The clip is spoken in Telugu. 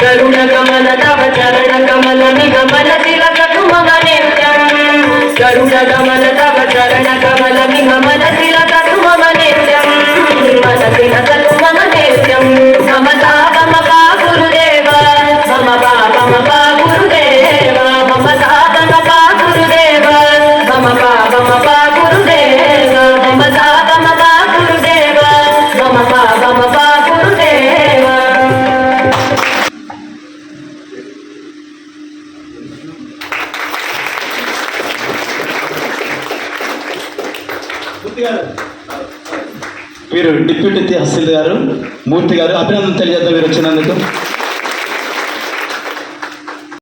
గరుడ గమన తవ చరణ కమల నిగమన తిలకకు మమ నిత్యం గరుడ గమన తవ చరణ కమల నిగమన తిలకకు మమ నిత్యం మనసి నసలు మమ నిత్యం మమ తాపమ పా గురుదేవ మమ పాపమ పా గురుదేవ మమ తాపమ పా గురుదేవ మమ పాపమ పా గురుదేవ మమ తాపమ పా గురుదేవ మమ పాపమ పా గురుదేవ. వీరు డిప్యూటీ తహసీల్దార్ గారు మూర్తి గారు అభినందన తెలియజేద్దాం మీరు వచ్చినందుకు.